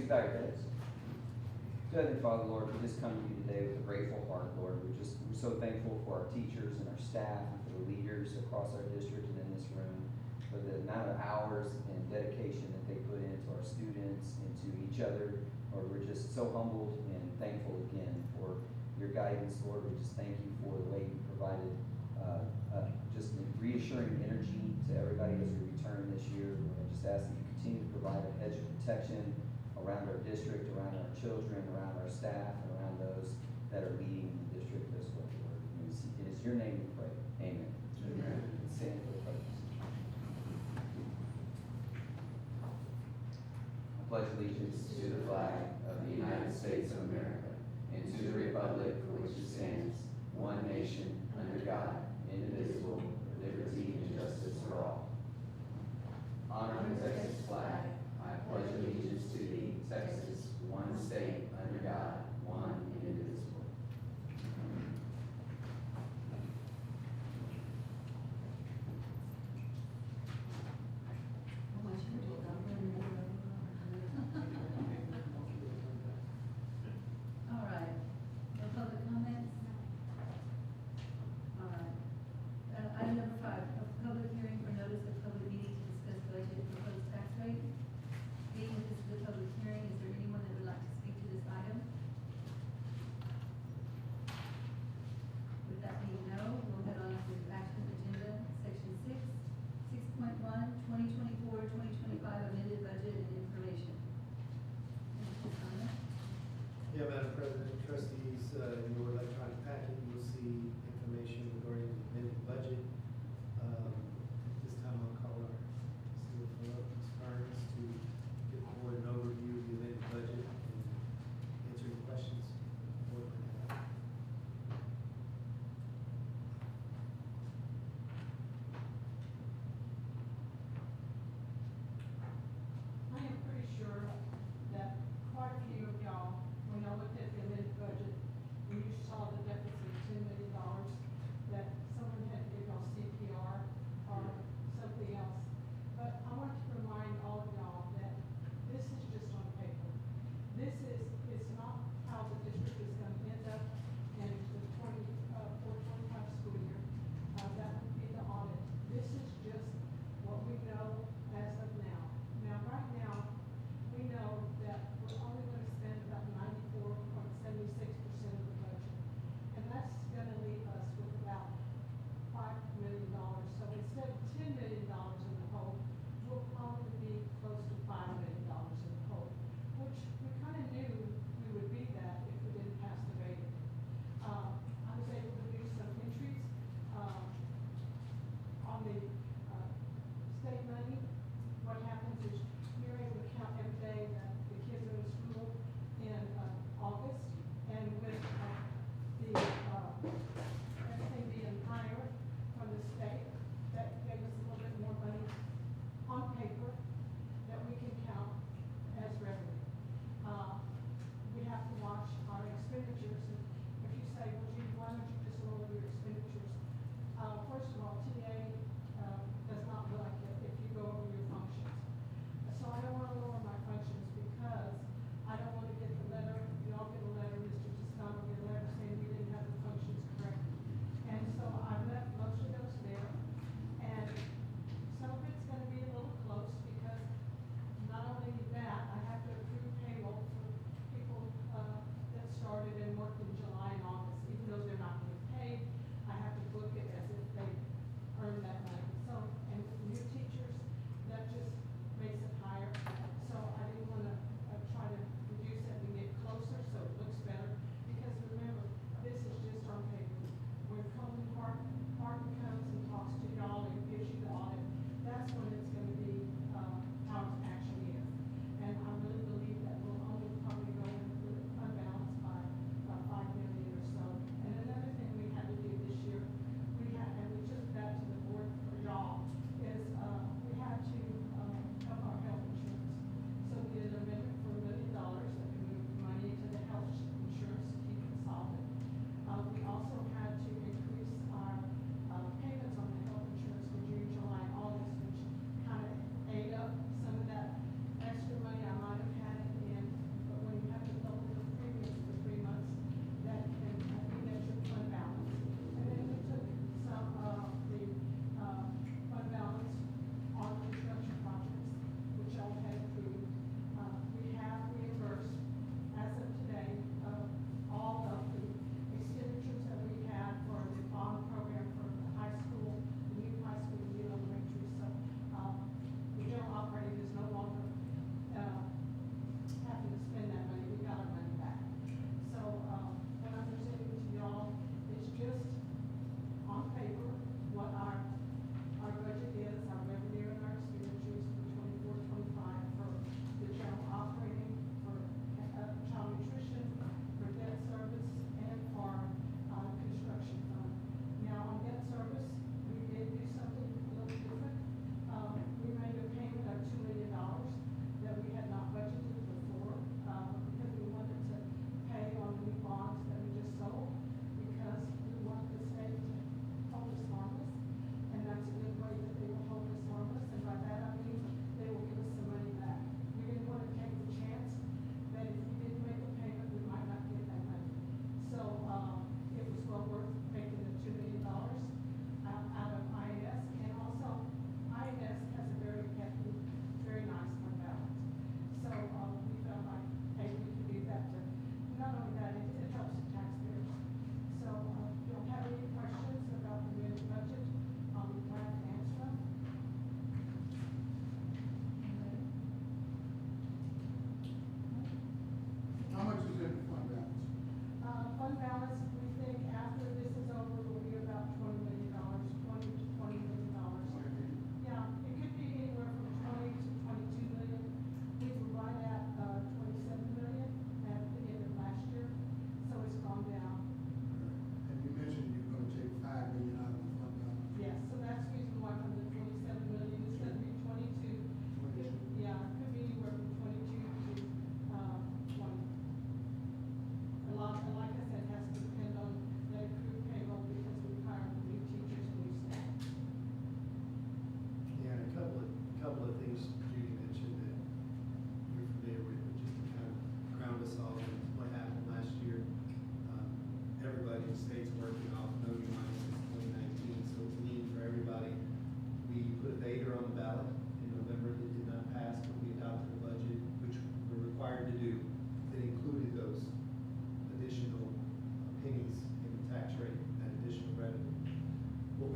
Please bow your heads. Heavenly Father, Lord, we just come to you today with a grateful heart, Lord. We're so thankful for our teachers and our staff and for the leaders across our district and in this room, for the amount of hours and dedication that they put into our students, into each other. Lord, we're just so humbled and thankful again for your guidance, Lord. We just thank you for the way you provided just reassuring energy to everybody as we return this year. Lord, I just ask that you continue to provide a hedge of protection around our district, around our children, around our staff, and around those that are leading the district this way, Lord. It is your name we pray. Amen. Amen. Stand for the pledge. I pledge allegiance to the flag of the United States of America and to the republic for which it stands, one nation, under God, indivisible, with liberty and justice for all. Honor the Texas flag. I pledge allegiance to thee, Texas, one state, under God, one and indivisible. All right, no public comments?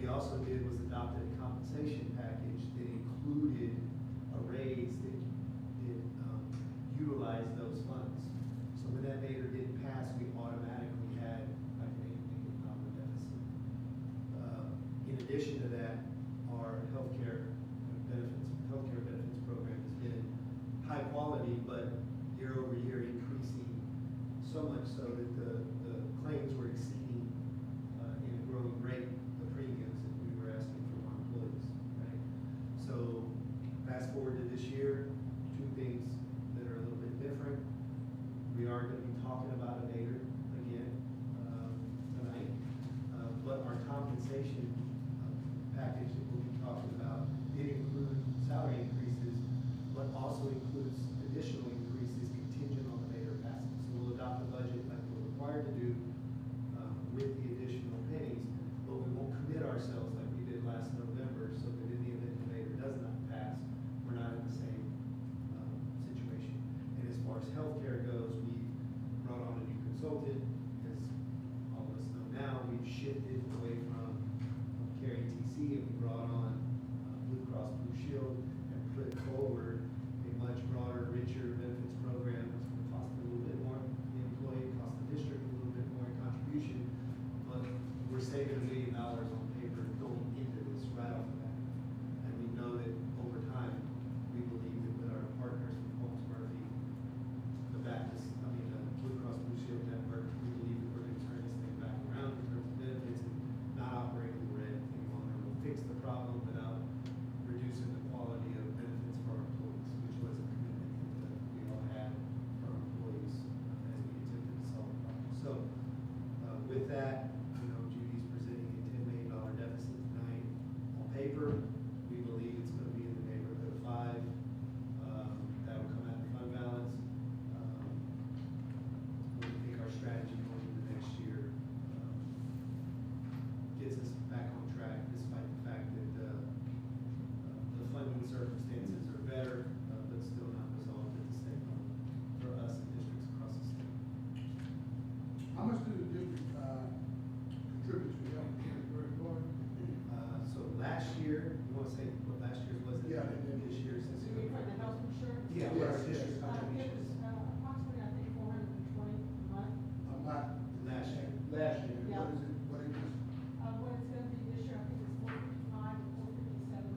also did was adopted a compensation package that included a raise that utilized those funds. So when that Vader didn't pass, we automatically had like an $8 million deficit. In addition to that, our healthcare benefits program has been high quality, but year over year increasing so much so that the claims were exceeding in a growing rate the premiums that we were asking from our employees, right? So fast forward to this year, two things that are a little bit different. We are going to be talking about a Vader again tonight, but our compensation package that we'll be talking about, it includes salary increases, but also includes additional increases contingent on the Vader passing. So we'll adopt a budget like we're required to do with the additional pennies, but we won't commit ourselves like we did last November, so that in the event the Vader does not pass, we're not in the same situation. And as far as healthcare goes, we brought on a new consultant. As all of us know now, we've shifted away from Care ATC, and we brought on Blue Cross Blue Shield and put forward a much broader, richer benefits program. It's going to cost a little bit more for the employee, cost the district a little bit more in contribution, but we're saving $1 million on paper going into this right off the bat. And we know that over time, we believe that with our partners from Holmes Murphy, the Blue Cross Blue Shield network, we believe that we're going to turn this thing back around in terms of benefits and not operate in the red any longer. We'll fix the problem without reducing the quality of benefits for our employees, which was a commitment that we all had for our employees as we attempted to solve the problem. So with that, Judy's presenting a $10 million deficit tonight. On paper, we believe it's going to be in the neighborhood of 5. That'll come out of the fund balance. We think our strategy going into next year gets us back on track, despite the fact that the funding circumstances are better, but still not resolved at the state level for us and districts across the state. How much do the district contribute to healthcare per employee? So last year, you want to say what last year was? Yeah, and then this year since. So you mean for the health insurance? Yeah, what our district It contributions. was approximately, I think, 420 a month. I'm not. Last year. Last year, Yeah. what is it, what is it? What it's gonna be this year, I think it's 455 or 457.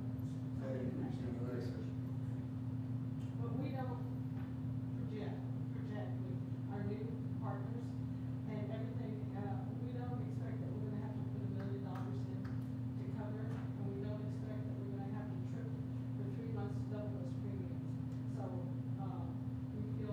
That increase in the last year. But we don't project with our new partners and everything, we don't expect that we're gonna have to put $1 million in to cover, and we don't expect that we're gonna have to trip for 3 months to double those premiums. So, we feel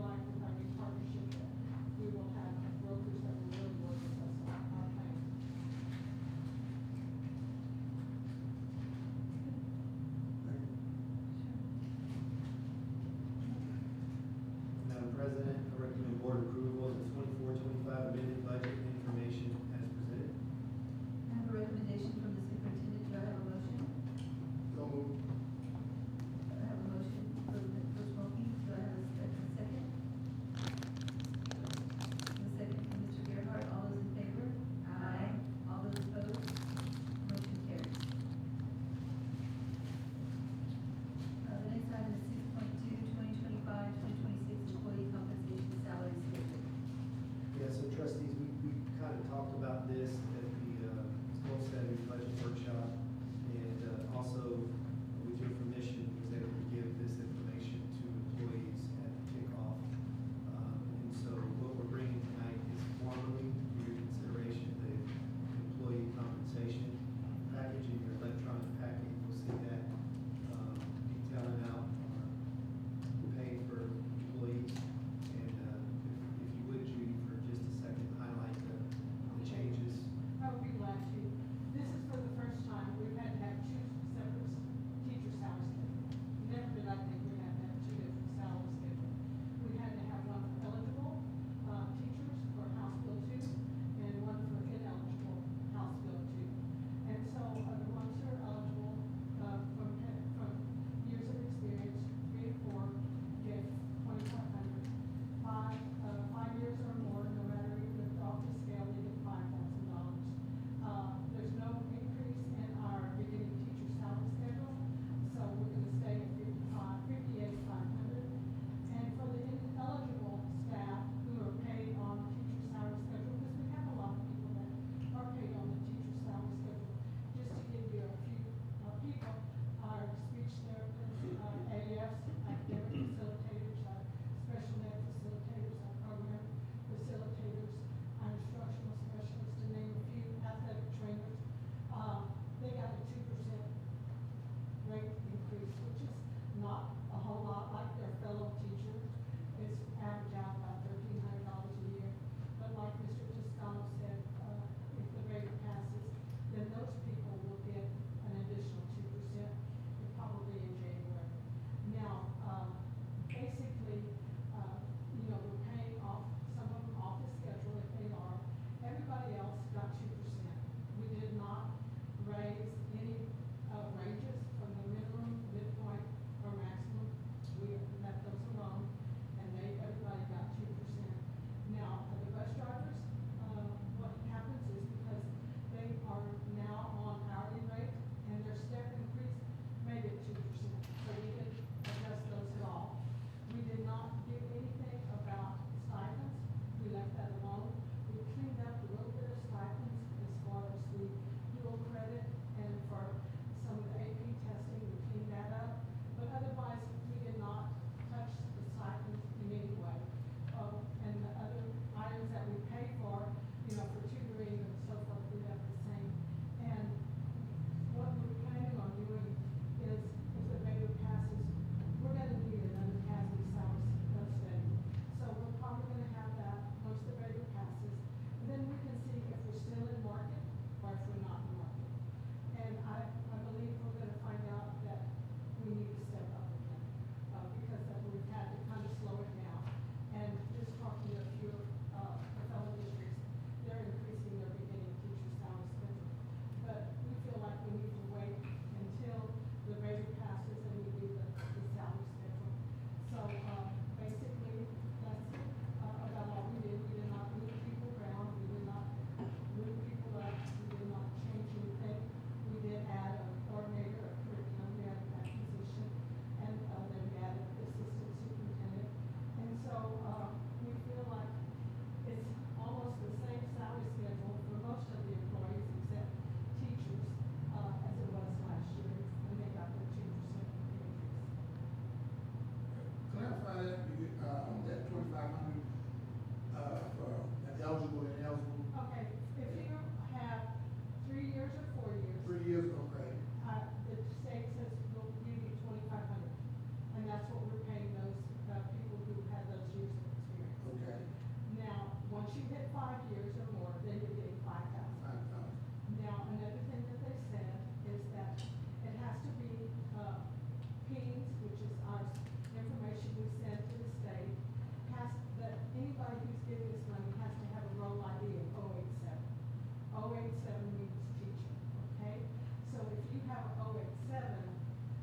have an 087,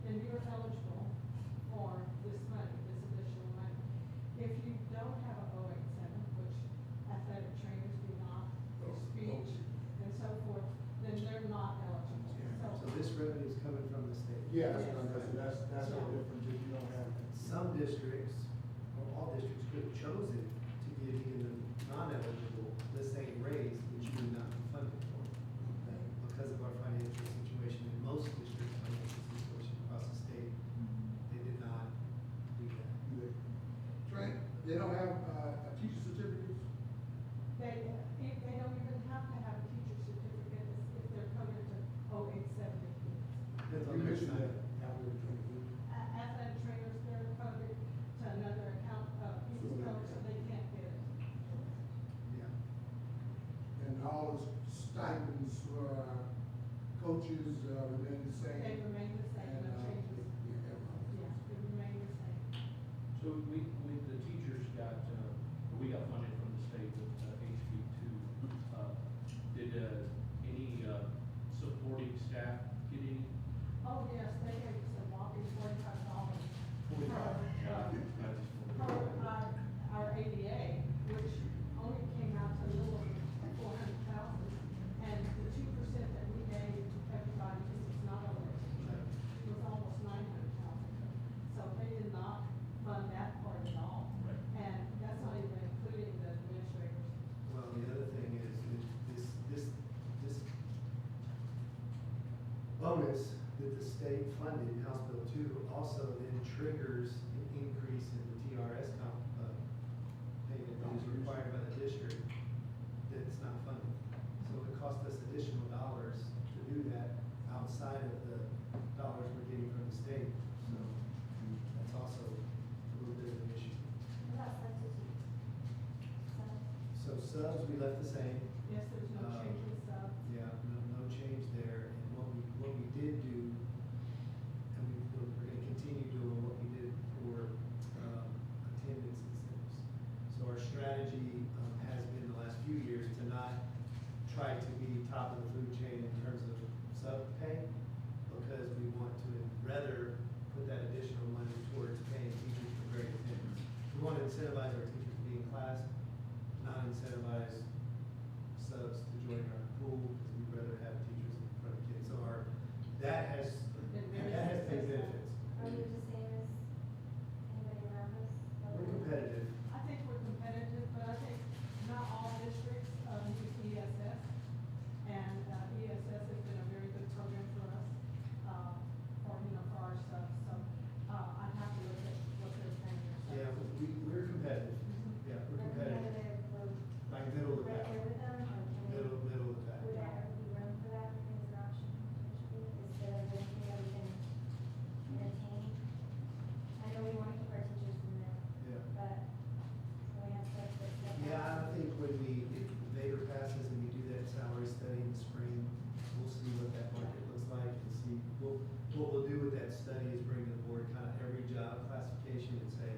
then you're eligible for this money, this additional money. If you don't have an 087, which athletic trainers do not, their speech and so forth, then they're not eligible. So this revenue is coming from the state. Yeah, that's no different if you don't have. Some districts, or all districts, could have chosen to give even the non-eligible the same raise, which you would not be funded for. Because of our financial situation, in most districts' financial situation across the state, they did not do that. Trent, they don't have, teacher certificates? They don't even have to have a teacher certificate if they're covered to 087 kids. Depends on You their mentioned side. that. Athletic trainers. Athletic trainers, they're covered to another account, people's code, so they can't get it. Yeah. And all the stipends for coaches remain the same? They remain the same, And, no changes. yeah, Yeah, they remain the same. So the teachers got, we got funded from the state with HB two. Did any supporting staff get any? Oh, yes, they gave us a whopping $45. Yeah, For our ADA, which only came out to a little over 400,000. And the 2% that we gave everybody, because it's not a legislature, was almost 900,000. So they did not fund that part at all. Right. And that's not even including the administrators. Well, the other thing is, this bonus that the state funded in House Bill 2 also then triggers an increase in the TRS payment that is required by the district that's not funded. So it cost us additional dollars to do that outside of the dollars we're getting from the state. So that's also a little bit of an issue. What about substitutes? So subs, we left the same. Yes, there's no change in sub. Yeah, no change there, and what we did do, and we're gonna continue doing what we did for, attendance incentives. So our strategy, has been the last few years to not try to be top of the food chain in terms of sub pay, because we want to rather put that additional money towards paying teachers for great attendance. We want to incentivize our teachers to be in class, not incentivize subs to join our pool, because we'd rather have teachers in front of kids. So that has paid benefits. Are you the same as anybody around us? We're competitive. I think we're competitive, but I think not all districts use ESS. And ESS has been a very good program for us, for our subs. So I'd have to look at what they're paying their subs. Yeah, we're competitive. Yeah, we're We're competitive. competitive, we're Like middle of the right pack. there with them, or can we? Middle of the pack. Would there ever be room for that as an option, potentially? Is there anything that we can entertain? I know we want to keep our teachers in there, Yeah. but we have to put stuff. Yeah, I think if the Vader passes and we do that salary study in the spring, we'll see what that market looks like and see, what we'll do with that study is bring to the board kind of every job classification and say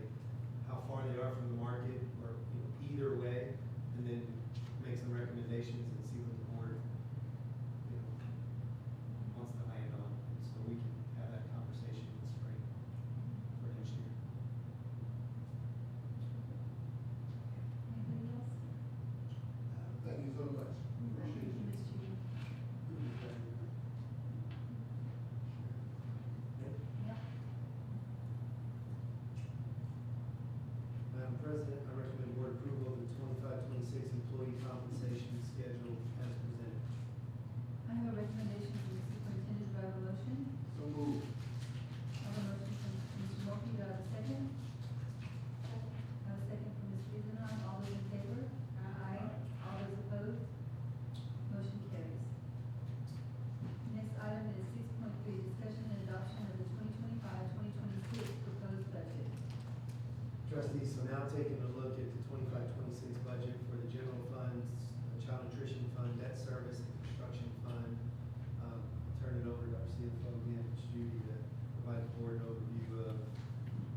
how far they are from the market or, either way, and then make some recommendations and see what the board, wants to land on. And so we can have that conversation in the spring for next year. Anybody else? Thank you so much. Appreciate you. Yeah. Madam President, I recommend board approval of the 25-26 employee compensation schedule as presented. I have a recommendation from the superintendent, do I have a motion? So moved. I have a motion from Mr. Morphy, do I have a second? I have a second from Ms. Wizenhut, all those in favor? Aye. All those opposed? Motion carries. Next item is 6.3, discussion and adoption of the 2025-2026 proposed budget. Trustees, so now taking a look at the 25-26 budget for the general funds, child nutrition fund, debt service, and construction fund. Turn it over to our CFO, again, Ms. Judy, to provide the board an overview of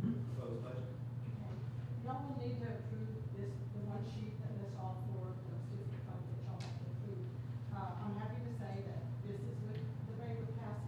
the proposed budget. Y'all will need to approve this, the one sheet that lists all four of those different funds that y'all have to approve. I'm happy to say that this is with the rate of pass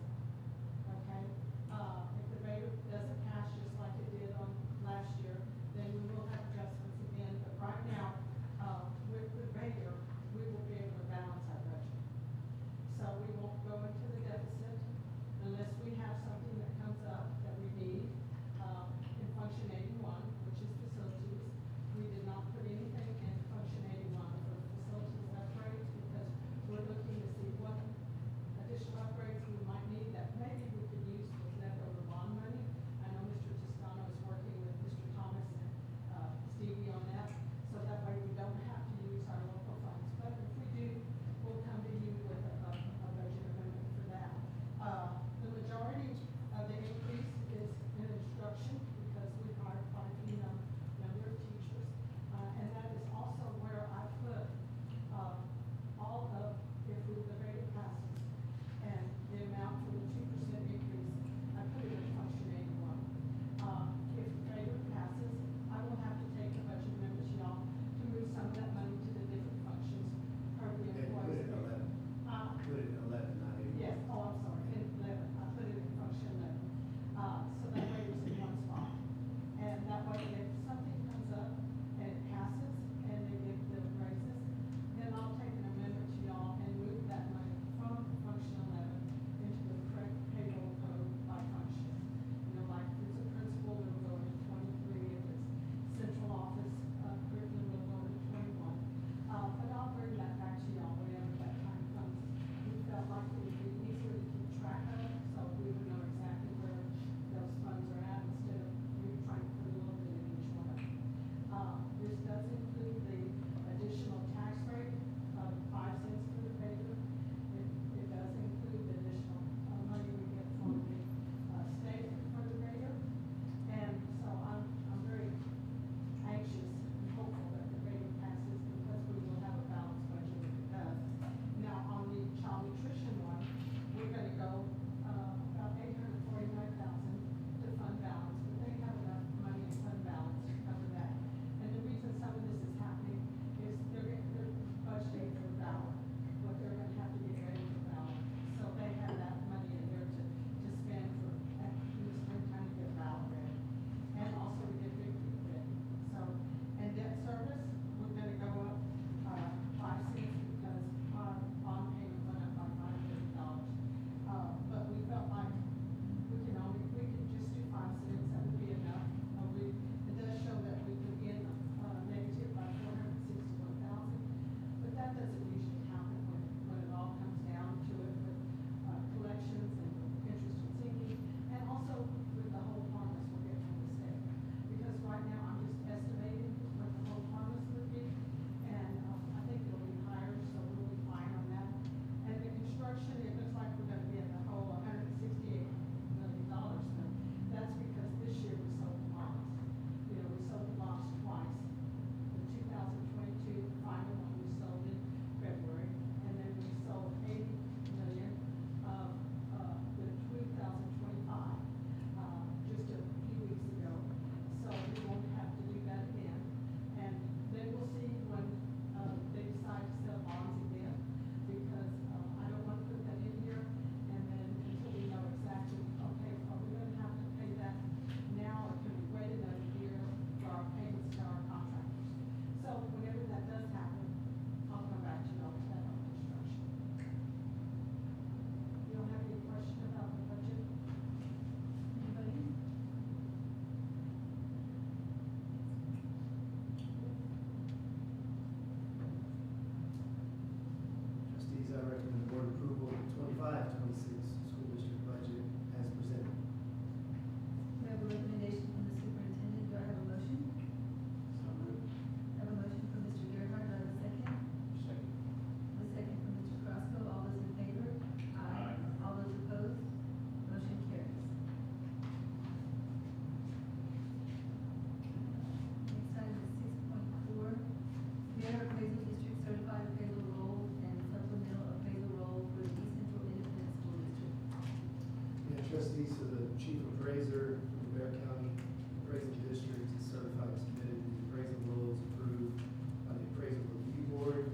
Trustees, for the chief appraiser from the Bear County Appraisal District is certified as committed to the appraisal rules approved by the appraisal review board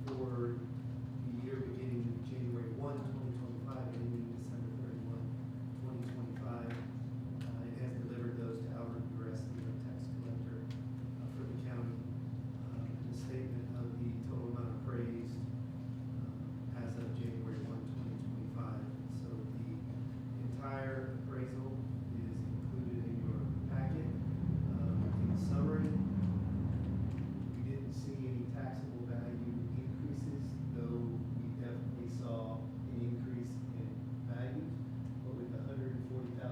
for the year beginning January 1, 2025, and ending December 31, 2025. It has delivered those to Albert Uresti, our tax collector for the county. The statement of the total amount appraised as of January 1, 2025. So the entire appraisal is included in your packet. In summary, we didn't see any taxable value increases, though we definitely saw an increase in values. But with the $140,000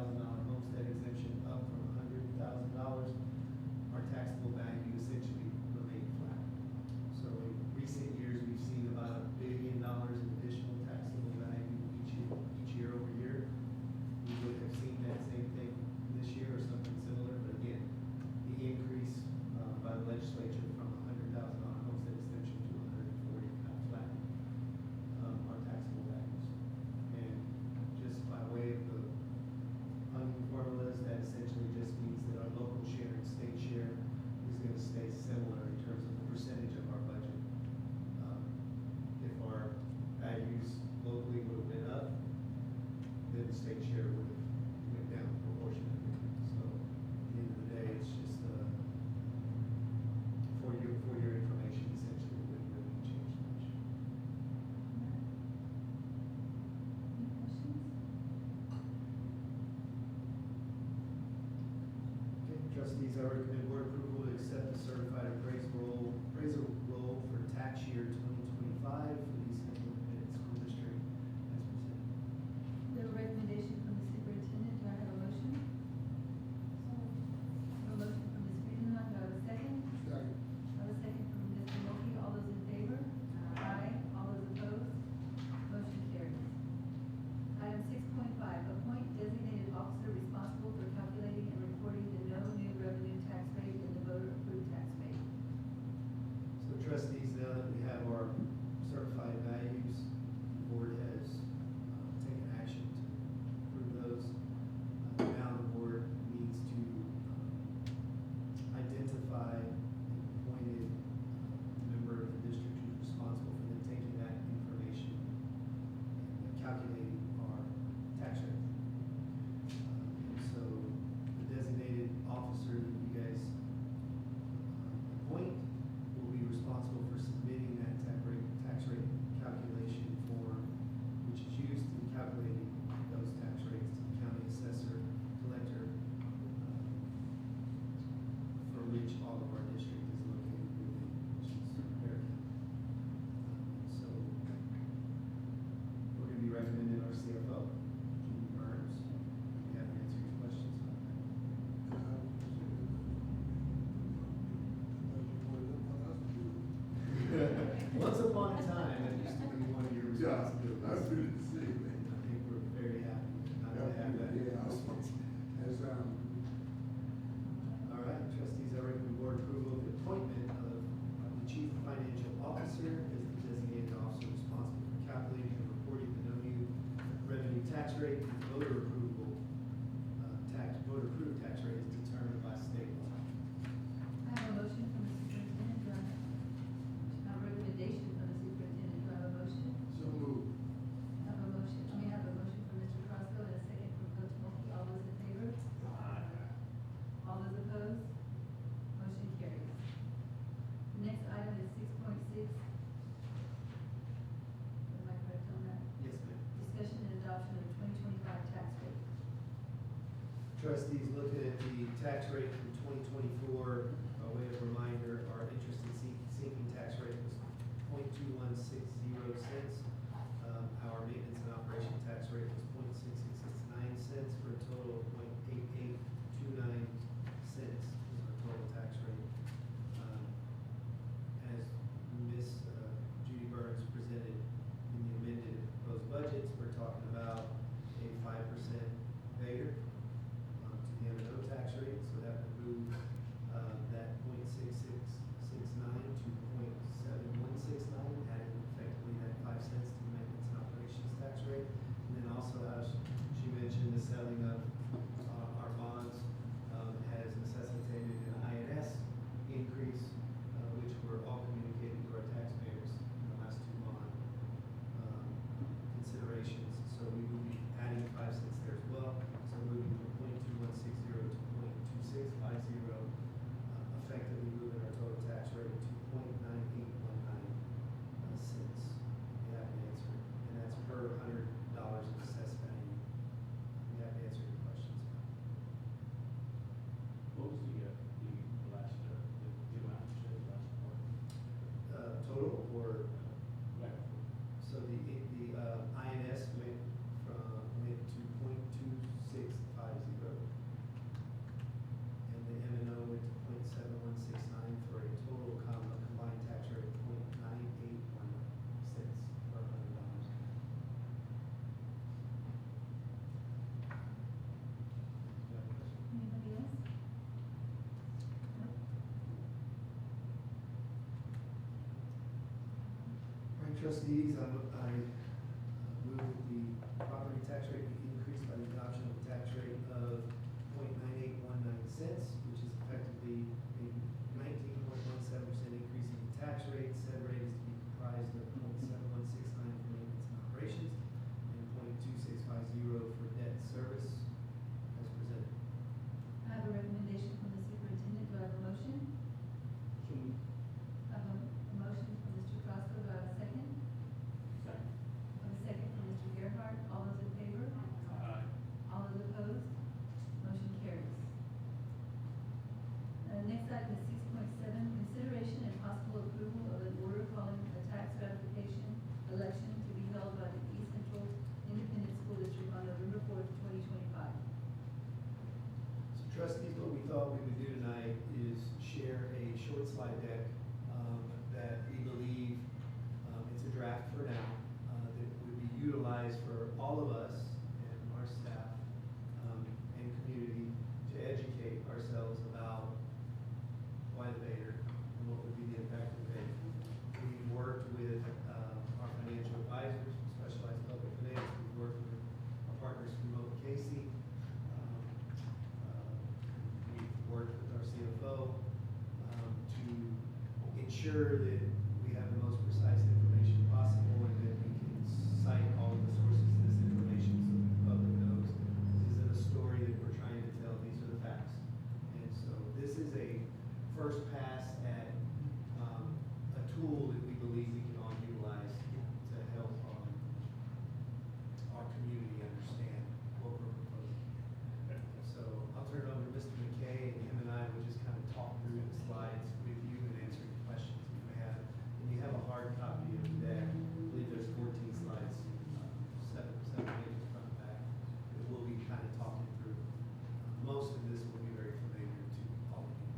homestead exemption up from $100,000, our taxable value essentially remained flat. So in recent years, we've seen about $1 billion in additional taxable value each year over year. We would have seen that same thing this year or something similar, but again, the increase by the legislature from $100,000 homestead exemption to $140,000 kind of flattened our taxable values. And just by way of the funding formulas, that essentially just means that our local share and state share is going to stay similar in terms of the percentage of our budget. If our values locally would have been up, then the state share would have went down proportionately. So at the end of the day, it's just for your information, essentially, it wouldn't really change much. Any questions? Okay, trustees, I recommend board approval to accept the certified appraisal roll for tax year 2025 for the East Central Independent School District as presented. We have a recommendation from the superintendent. Do I have a motion? I have a motion from Ms. Friedenreich. Do I have a second? Second. I have a second from Mr. Wilkie. All those in favor? Aye. All those opposed? Motion carries. Item 6.5, appoint designated officer responsible for calculating and reporting the no new revenue tax rate and the voter approved tax rate. So trustees, now that we have our certified values, the board has taken action to approve those. Now the board needs to identify an appointed member of the district who's responsible for them taking that information and calculating our tax rate. So the designated officer that you guys appoint will be responsible for submitting that tax rate calculation form, which is used in calculating those tax rates to the county assessor, collector, for which all of our district is located within, which is Bear County. So we're gonna be recommending our CFO, Judy Burns. We have to answer your questions about that. Once upon a time, that used to be one of your Yeah, responsibilities. that's good to see, man. I think we're very happy not to have that. Yeah, that's, All right, trustees, I recommend board approval of the appointment of the chief financial officer as the designated officer responsible for calculating and reporting the no new revenue tax rate and voter approved tax rate is determined by state law. I have a motion from the superintendent. Do I have a recommendation from the superintendent? Do I have a motion? so moved. I have a motion, I have a motion from Mr. Crosco and a second from Coach Wilkie. All those in favor? All those opposed? Motion carries. The next item is 6.6. Am I correct on that? Yes, ma'am. Discussion and adoption of the 2025 tax rate. Trustees, looking at the tax rate from 2024, by way of reminder, our interest and sinking tax rate was 0.2160 cents. Our maintenance and operation tax rate was 0.6669 cents for a total of 0.8829 cents is our total tax rate. As Ms. Judy Burns presented in the amended and proposed budgets, we're talking about a 5% VADR to the M&O tax rate, so that would move that 0.6669 to 0.7169, adding effectively that 5 cents to the maintenance and operations tax rate. And then also Trustees, I move that the property tax rate be increased by the adoption of a tax rate of 0.9819 cents, which is effectively a 19.17% increase in the tax rate. Said rate is to be comprised of 0.7169 for maintenance and operations and 0.2650 for debt service as presented. I have a recommendation from the superintendent. Do I have a motion? I have a motion from Mr. Costa. Do I have a second? Second. I have a second from Mr. Gerhart. All those in favor? Aye. All those opposed? Motion carries. Next item is 6.7, consideration and possible approval of an order calling a tax ratification election to be held by the East Central Independent School District on November 4th, 2025. So trustees, what we thought we would do tonight is share a short slide deck that we believe, it's a draft for now, that would be utilized for all of us and our staff and community to educate ourselves about why the Vader and what would be the impact of the Vader. We've worked with our financial advisors, Specialized Public Finance. We've worked with our partners from Moat Casey. We've worked with our CFO to ensure that we have the most precise information possible and that we can cite all of the sources of this information so that the public knows this isn't a story that we're trying to tell, these are the facts. And so this is a first pass at a tool that we believe we can all utilize to help our community understand what we're proposing. So I'll turn it over to Mr. McKay, and him and I will just kind of talk through the slides with you and answer any questions you may have. And you have a hard copy of the deck. I believe there's 14 slides, seven pages front and back, that we'll be kind of talking through. Most of this will be very familiar to all of you.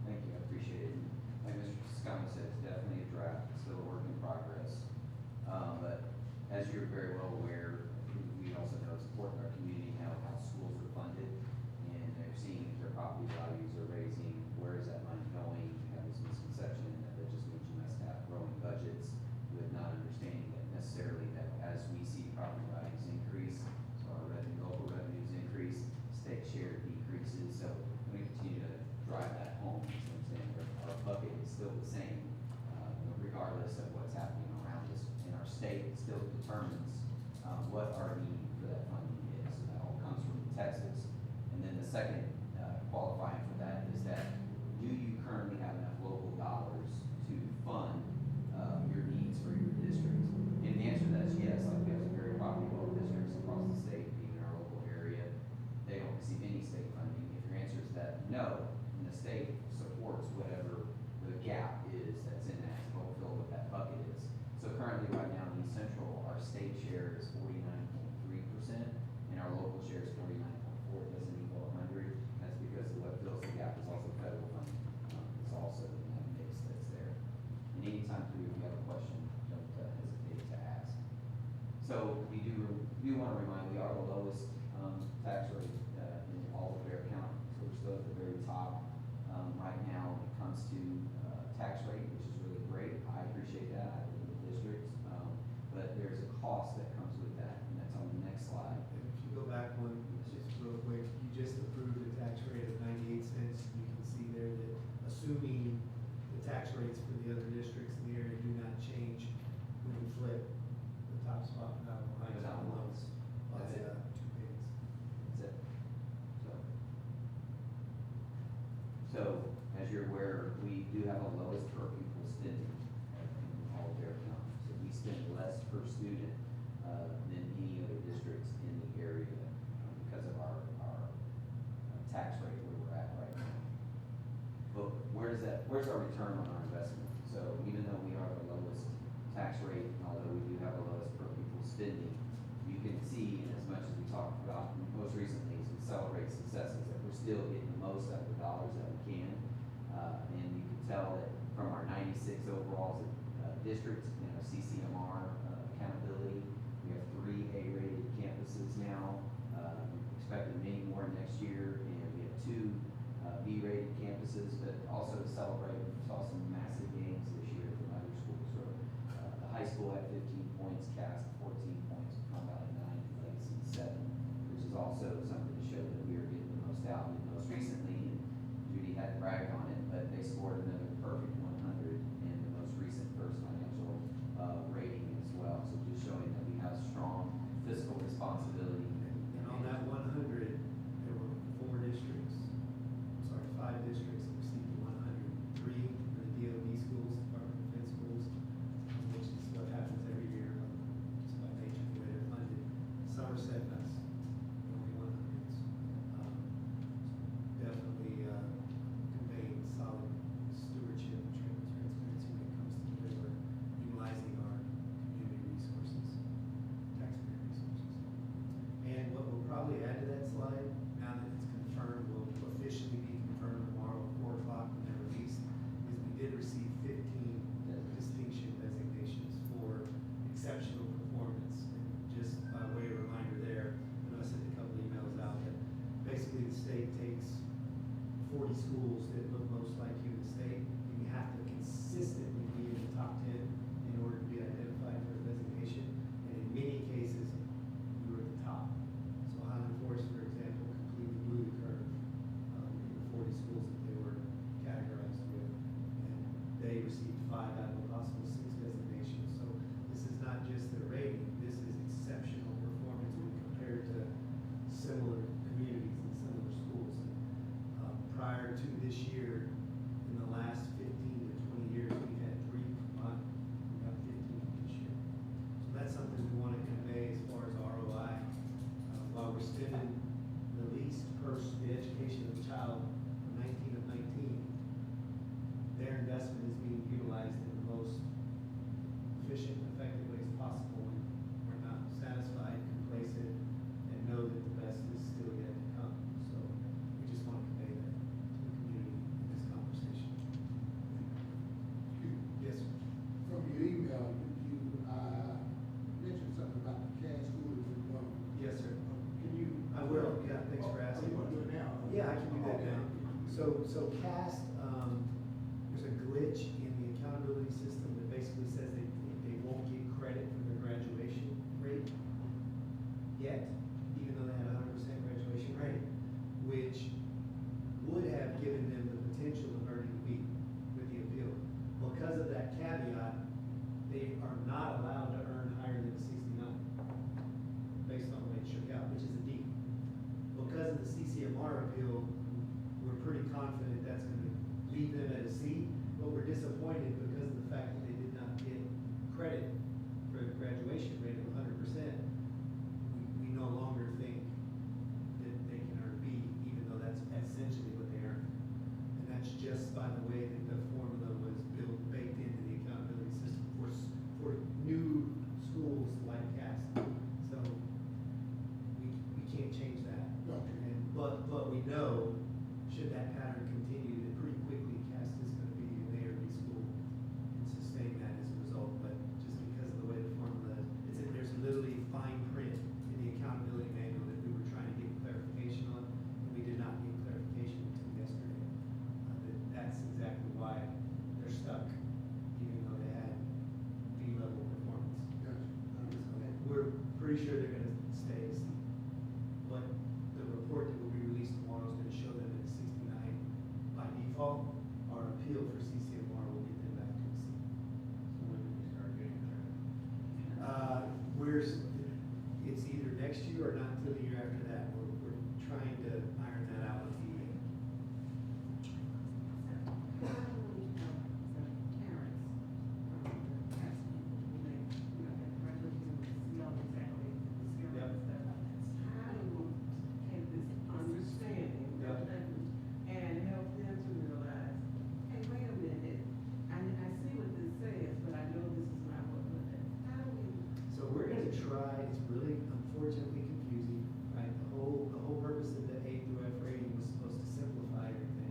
Thank you, I appreciate it. Like Mr. Scott said, it's definitely a draft, it's still a work in progress. But as you're very well aware, we also know it's important to our community how schools are funded. And they're seeing if their property values are raising, where is that money going? We have this misconception that just means you must have growing budgets with not understanding that necessarily that as we see property values increase, so our revenue, local revenues increase, state share decreases. So we continue to drive that home. You know what I'm saying? Our bucket is still the same, regardless of what's happening around us. And our state still determines what our need for that funding is. So that all comes from Texas. And then the second qualifying for that is that do you currently have enough local dollars to fund your needs for your district? And the answer to that is yes. Like we have some very property well districts across the state, even in our local area, they don't receive any state funding. If your answer is that no, and the state supports whatever the gap is that's in that, to fulfill what that bucket is. So currently, right now in East Central, our state share is 49.3%, and our local share is 49.4%. It doesn't equal 100. That's because what fills the gap is also federal funding. It's also in that mix that's there. And anytime through, if you have a question, don't hesitate to ask. So we do want to remind, we are the lowest tax rate in all of Bear County. So we're still at the very top right now when it comes to tax rate, which is really great. I appreciate that. I live in the district. But there's a cost that comes with that, and that's on the next slide. And if you go back one, just real quick, you just approved a tax rate of 98 cents. You can see there that assuming the tax rates for the other districts in the area do not change, we can flip the top spot out of line Without down loans. by That's it. 2 pennies. That's it. So, as you're aware, we do have the lowest per pupil spending in all of Bear County. So we spend less per student than any other districts in the area because of our tax rate where we're at right now. But where's our return on our investment? So even though we are the lowest tax rate, and although we do have the lowest per pupil spending, you can see, and as much as we talked about most recently, as we celebrate successes, that we're still getting the most out of the dollars that we can. And you can tell that from our 96 overalls districts, CCMR accountability, we have 3 A-rated campuses now, expecting many more next year, and we have 2 B-rated campuses, but also to celebrate, we saw some massive gains this year from other schools. So also something to show that we are getting the most out. And most recently, and Judy hadn't bragged on it, but they scored another perfect 100 in the most recent first financial rating as well. So just showing that we have strong fiscal responsibility. And on that 100, there were 5 districts that received 100. 3 were the DOD schools, Department of Defense schools, which is what happens every year, just by nature of the way they're funded. Somerset, that's the only 100s. Definitely conveying solid stewardship and transparency when it comes to the way we're utilizing our community resources, taxpayer resources. And what we'll probably add to that slide, now that it's confirmed, will officially be confirmed tomorrow at 4 o'clock when they're released, is we did receive 15 distinction designations for exceptional performance. And just by way of reminder there, I know I sent a couple emails out, that basically the state takes 40 schools that look most like you in the state, and you have to consistently be in the top 10 in order to be identified for a designation. And in many cases, you were at the top. So Highland Forest, for example, completely blew the curve in the 40 schools that they were categorized with. And they received 5 out of a possible 6 designations. So this is not just their rating, this is exceptional performance when compared to similar communities and similar schools. Prior to this year, in the last 15 to 20 years, we've had 3 combined. We got 15 this year. So that's something we want to convey as far as ROI. While we're spending the least per the education of the child, 19 of 19, their investment is being utilized in the most efficient, effective ways possible. And we're not satisfied, complacent, and know that the best is still yet to come. So we just want to convey that to the community in this conversation. Yes, sir. From your email, you mentioned something about the CAS school that you're going. Yes, sir. Can you? I will, yeah, thanks for asking. You want to do it now? Yeah, I can do that Okay. now. So CAST, there's a glitch in the accountability system that basically says they won't get credit for their graduation rate yet, even though they had a 100% graduation rate, which would have given them the potential of earning a B with the appeal. Because of that caveat, they are not allowed to earn higher than a 69, based on the way it shook out, which is a D. Because of the CCMR appeal, we're pretty confident that's going to leave them at a C, but we're disappointed because of the fact that they did not get credit for a graduation rate of 100%. We no longer think that they can earn B, even though that's essentially what they earn. And that's just by the way that the formula was baked into the accountability system for new schools like CAST. So we can't change that. Okay. But we know, should that pattern continue, that pretty quickly CAST is going to be an A or B school and sustain that as a result. But just because of the way the formula is, there's literally fine print in the accountability manual that we were trying to get clarification on, and we did not get clarification until yesterday. That's exactly why they're stuck, even though they had B-level performance. Gotcha. We're pretty sure they're gonna stay a C. But the report that will be released tomorrow is gonna show them at a 69 by default. Our appeal for CCMR will get them back to a C. So when do we start getting credit? It's either next year or not until the year after that. We're trying to iron that out with the So we're gonna try, it's really unfortunately confusing, right? The whole purpose of the A through F rating was supposed to simplify everything.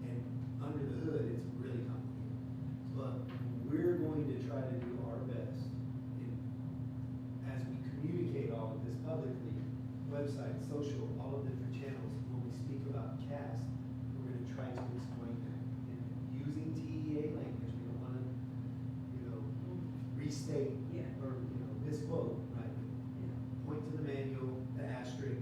And under the hood, it's really complicated. But we're going to try to do our best in, as we communicate all of this publicly, website, social, all of the different channels, when we speak about CAST, we're gonna try to explain that. And using TEA language, we don't wanna, restate or, misquote, right? Point to the manual, the asterisk,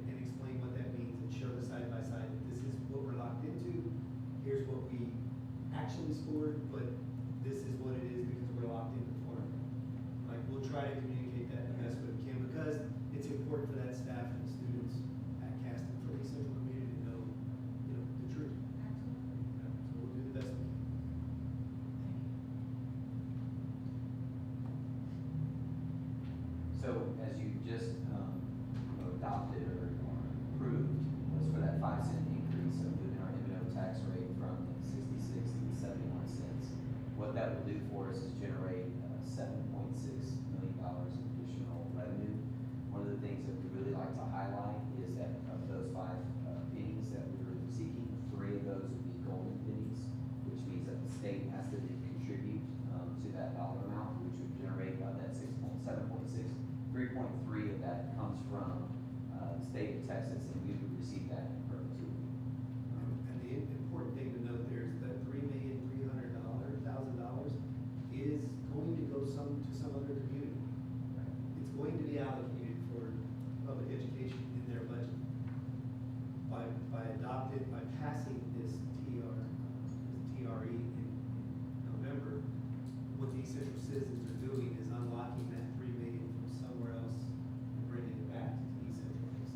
Texas, and we would receive that in perpetuity. And the important thing to note there is that $3,300,000 is going to go to some other community. It's going to be allocated for public education in their budget. By passing this TRE in November, what the East Central citizens are doing is unlocking that $3 million from somewhere else and bringing it back to East Central ISD.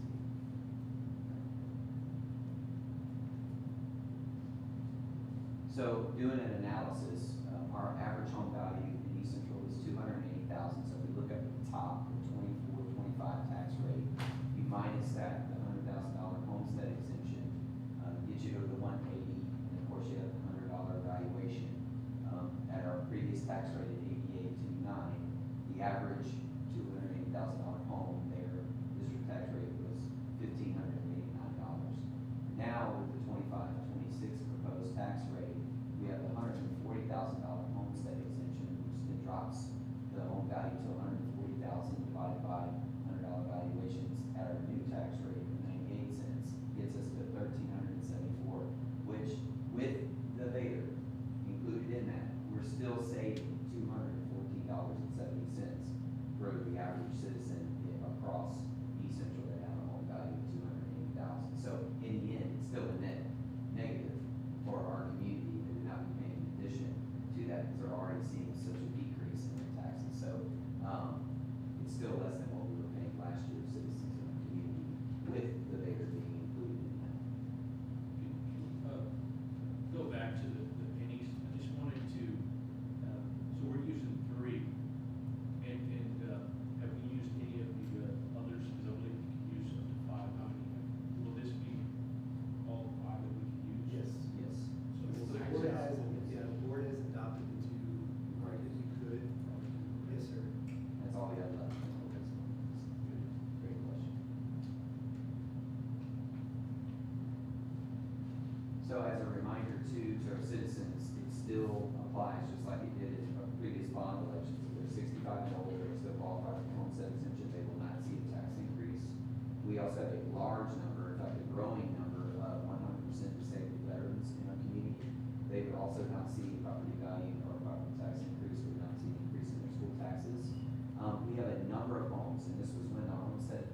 So doing an analysis, our average home value in East Central is $280,000. So if we look up at the top, the 24-25 tax rate, you minus that, the $100,000 homestead exemption, gets you to the 180, and of course you have the $100 valuation. At our previous tax rate at 88.29, the average $280,000 home, their district tax rate was $1,589. Now with the 25-26 proposed tax rate, we have the $140,000 homestead exemption, which then drops the home value to $140,000 divided by $100 valuations at our new tax rate of 98 cents, gets us to $1,374, which with the Vader included in that, we're still saving $214.70 for the average citizen across East Central that have a home value of $280,000. So in the end, it's still a net negative for our community that would not be paying in addition to that, because they're already seeing such a decrease in their taxes. So it's still less than what we were paying last year, citizens in our community, with the Vader being included in that. Go back to the pennies. I just wanted to, so we're using 3, and have we used any of the others? Because I believe we can use up to 5. How many? Will this be all 5 that we can use? Yes. Yes. So The we'll board access- the board has adopted the 2 that you could. Yes, sir. That's all we have left. Great question. So as a reminder to our citizens, it still applies just like it did in previous bond elections. If they're 65 and older, they still qualify for the homestead exemption, they will not see a tax increase. We also have a large number, in fact, a growing number of 100% disabled veterans in our community. They would also not see property value or property tax increase, would not see an increase in their school taxes. We have a number of homes, and this was when the homestead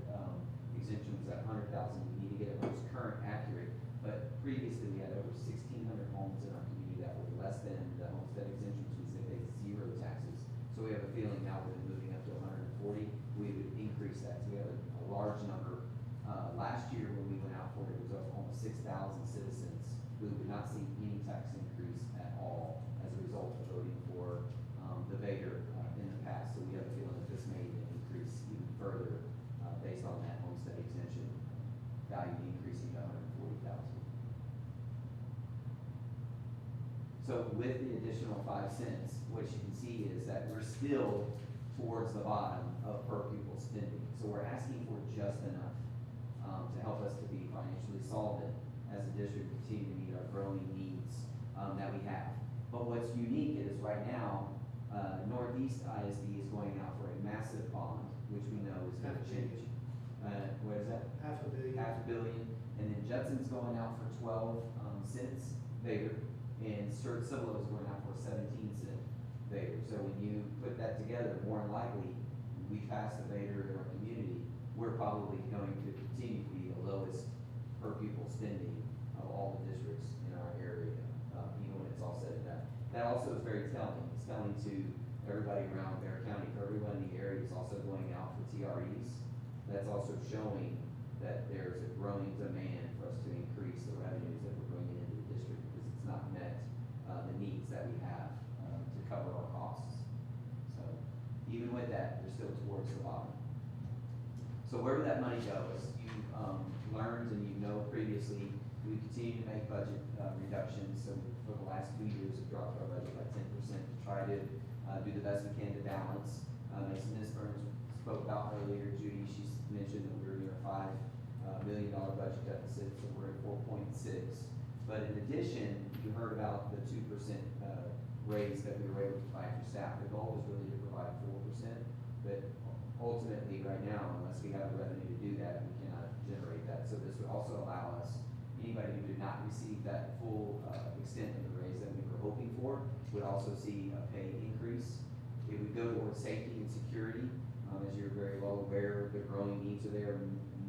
exemption was at 100,000. We need to get it most current, accurate. But previously, we had over 1,600 homes in our community that were less than the homestead exemption, which means they paid 0 taxes. So we have a feeling now with it moving up to 140, we would increase that. So we have a large number. Last year, when we went out for it, it was almost 6,000 citizens who would not see any tax increase at all as a result of voting for the Vader in the past. So we have a feeling that this may increase even further based on that homestead exemption value increasing to 140,000. So with the additional 5 cents, what you can see is that we're still towards the bottom of per pupil spending. So we're asking for just enough to help us to be financially solvent as a district, continue to meet our growing needs that we have. But what's unique is right now, Northeast ISD is going out for a massive bond, which we know is going to change. What is that? $500 million. $500 million. And then Judson's going out for 12 cents Vader, and Stuart Civil is going out for 17-cent Vader. So when you put that together, more than likely, we pass the Vader in our community, we're probably going to continue to be the lowest per pupil spending of all the districts in our area, even when it's all said and done. That also is very telling. It's telling to everybody around Bear County. Everyone in the area is also going out for TREs. That's also showing that there's a growing demand for us to increase the revenues that we're bringing into the district, because it's not met the needs that we have to cover our costs. So even with that, we're still towards the bottom. So where would that money go? As you've learned and you know previously, we continue to make budget reductions. So for the last 2 years, we've dropped our budget by 10% to try to do the best we can to balance. As Ms. Burns spoke about earlier, Judy, she's mentioned that we're near a $5 million budget deficit, so we're at 4.6. But in addition, you heard about the 2% raise that we were able to provide for staff. The goal was really to provide 4%, but ultimately, right now, unless we have the revenue to do that, we cannot generate that. So also allow us, anybody who did not receive that full extent of the raise that we were hoping for, would also see a pay increase. It would go towards safety and security. As you're very well aware, the growing needs are there.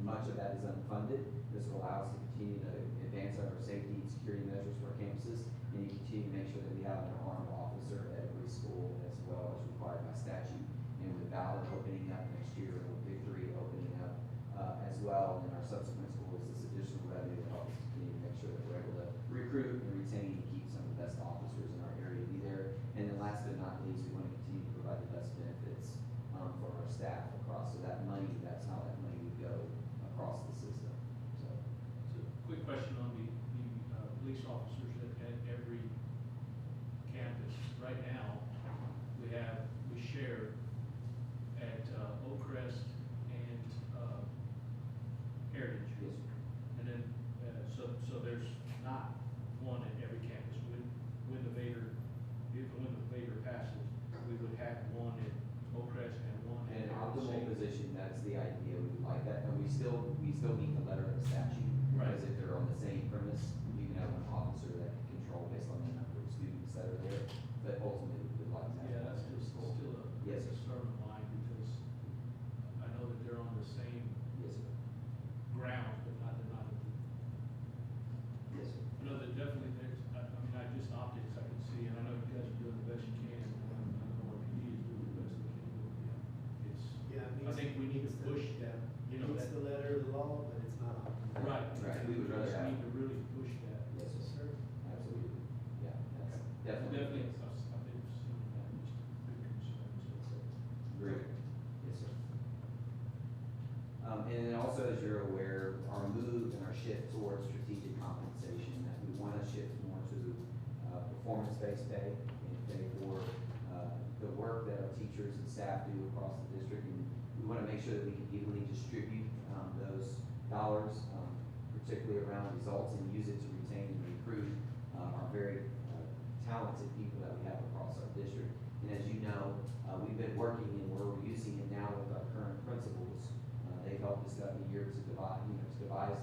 Much of that is unfunded. This will allow us to continue to advance our safety and security measures for our campuses, and to continue to make sure that we have an armed officer at every school as well as required by statute. And with Ballard opening up next year, and with Victory opening up as well in our subsequent schools, this additional revenue to help us continue to make sure that we're able to recruit and retain and keep some of the best officers in our area to be there. And then last but not least, we want to continue to provide the best benefits for our staff across. So that money, that's how that money would go across the system. So, Quick question on the police officers at every campus. Right now, we share at Oak Crest and Heritage. yes, sir. And then, so there's not one at every campus. When the Vader passes, we would have one at Oak Crest and one In at an optimal Heritage. position, that's the idea, we would like that, and we still meet the letter of the statute. Right. Because if they're on the same premise, you can have an officer that can control based on the number of students that are there, but ultimately, we would like to have. Yeah, that's one per still school. a Yes, sir. concern of mine, because I know that they're on the same Yes, sir. ground, but they're not. Yes, sir. I know that definitely there's, I mean, just optics I can see, and I know you guys are doing the best you can, and I know our PD is doing the best they can, but it's, Yeah, it I think we need to meets the- push that, you know, It's that. the letter of the law, but it's not optimal. Right. Right, we would rather just have- need to really push that. Yes, Yes, sir. sir. Absolutely. Yeah, that's Okay. definitely. Definitely, I've been seeing that, just a big concern, so. Great. Yes, sir. And then also, as you're aware, our move and our shift towards strategic compensation, that we want to shift more to performance-based pay and pay for the work that our teachers and staff do across the district. And we want to make sure that we can evenly distribute those dollars, particularly around results, and use it to retain and recruit our very talented people that we have across our district. And as you know, we've been working and we're using it now with our current principals. They've helped us throughout the year to devise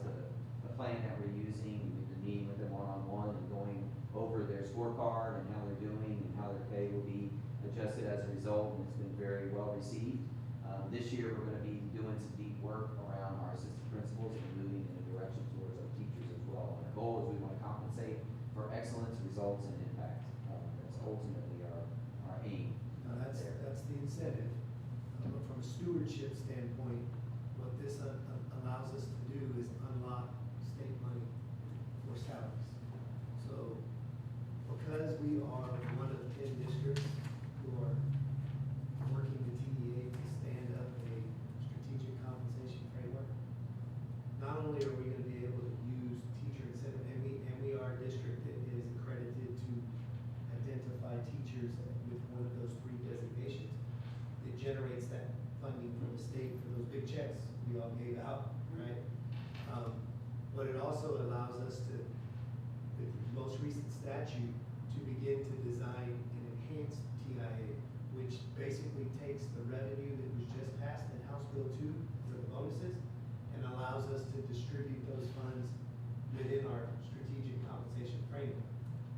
the plan that we're using. We've been meeting with them one-on-one and going over their scorecard and how they're doing and how their pay will be adjusted as a result, and it's been very well received. This year, we're gonna be doing some deep work around our assistant principals and moving in a direction towards our teachers as well. And our goal is we wanna compensate for excellence, results, and impact. That's ultimately our aim. Now, that's the incentive. But from a stewardship standpoint, what this allows us to do is unlock state money for salaries. So, because we are one of the 10 districts who are working with TDA to stand up a strategic compensation framework, not only are we gonna be able to use teacher incentive, and we are a district that is accredited to identify teachers with one of those 3 designations. It generates that funding from the state for those big checks we all gave out, right? But it also allows us to, with the most recent statute, to begin to design an enhanced TIA, which basically takes the revenue that was just passed in House Bill 2 for the bonuses and allows us to distribute those funds within our strategic compensation framework.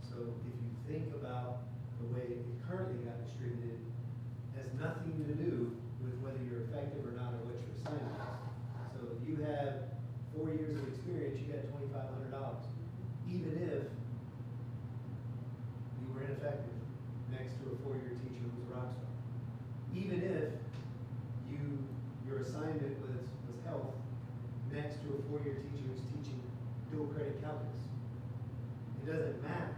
So if you think about the way it currently got distributed, has nothing to do with whether you're effective or not or what your assignment is. So if you have 4 years of experience, you got $2,500. Even if you were ineffective next to a 4-year teacher who was a rock star. Even if your assignment was health next to a 4-year teacher who's teaching dual credit calculus. It doesn't matter.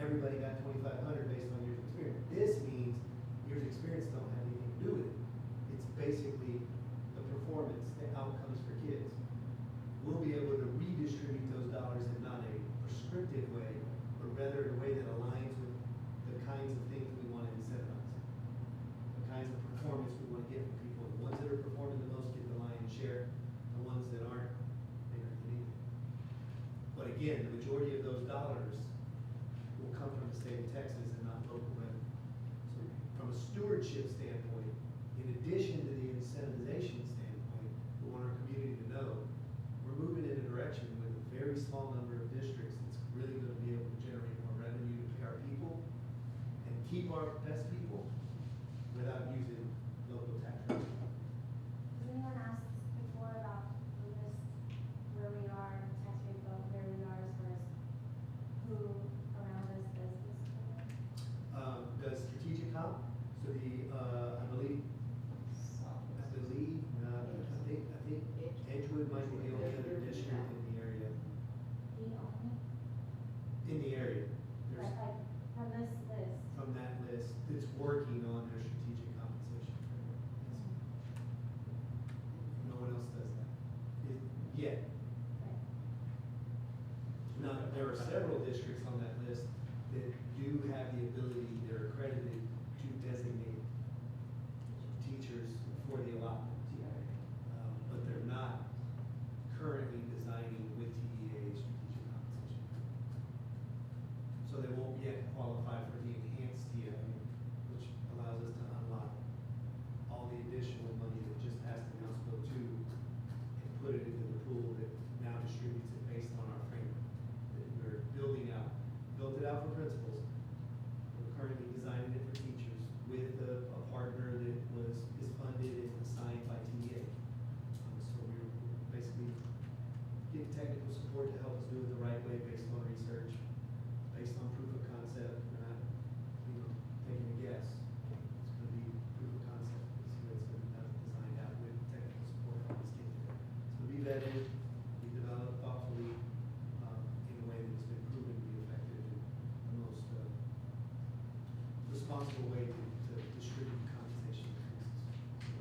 Everybody got $2,500 based on years of experience. This means years of experience don't have anything to do with it. It's basically the performance, the outcomes for kids. We'll be able to redistribute those dollars in not a prescriptive way, but rather in a way that aligns with the kinds of things we want to incentivize. The kinds of performance we want to get from people. The ones that are performing the most get the lion's share. The ones that aren't, they don't get anything. But again, the majority of those dollars will come from the state of Texas and not local revenue. So from a stewardship standpoint, in addition to the incentivization standpoint, we want our community to know we're moving in a direction yet. Now, there are several districts on that list that do have the ability, they're accredited to designate teachers for the allotment. But they're not currently designing with TEA strategic compensation. So they won't yet qualify for the enhanced TIA, which allows us to unlock all the additional money that just passed the House Bill 2 and put it into the pool that now distributes it based on our framework that we're building out. Built it out for principals. We're currently designing it for teachers with a partner that is funded and assigned by TEA. So we're basically getting technical support to help us do it the right way based on research, based on proof of concept. We're not, taking a guess. It's gonna be proof of concept. It's the way it's gonna be designed out with technical support to help us get there. So be vetted, be developed thoughtfully, in a way that's been proven to be effective and the most, responsible way to distribute compensation increases.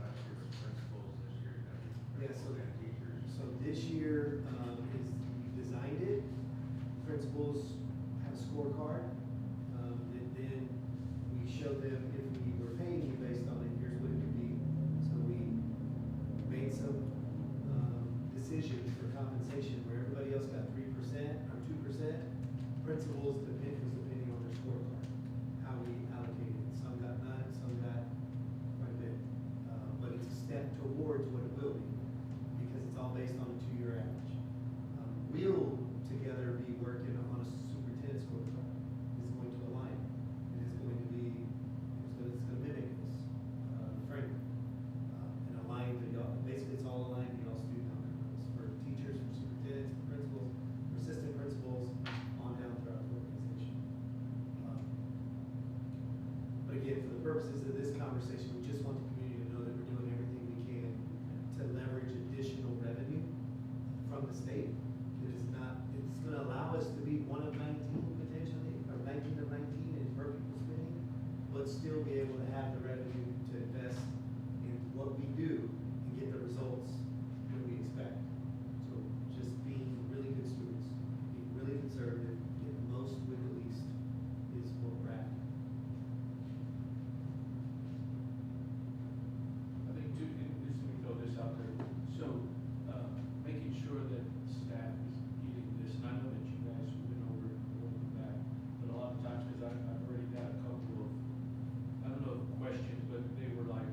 Last year was principals, this year you have Yeah, so, principals and teachers. so this year, is, we designed it, principals have a scorecard, that then we show them if we were paying you based on it, here's what it would be. So we made some, decisions for compensation where everybody else got 3% or 2%. Principals was depending on their scorecard, how we allocated it. Some got none, some got quite a bit. But it's a step towards what it will be, because it's all based on a 2-year average. We'll together be working on a superintendent scorecard. It's going to align. It is going to be, it's gonna mimic this, framework. And align to y'all, basically it's all aligned to y'all's student outcomes for teachers, for superintendents, for principals, for assistant principals, on down throughout the organization. But again, for the purposes of this conversation, we just want the community to know that we're doing everything we can to leverage additional revenue from the state. It's gonna allow us to be one of 19 potentially, or 19 of 19 in per pupil spending, but still be able to have the revenue to invest in what we do and get the results that we expect. So just being really good students, being really conservative, get the most with the least is what we're after. I think too, and just let me throw this out there, so, making sure that staff is getting this, and I know that you guys went over it, going back, but a lot of times, because I've already got a couple of, I don't know if questions, but they were like,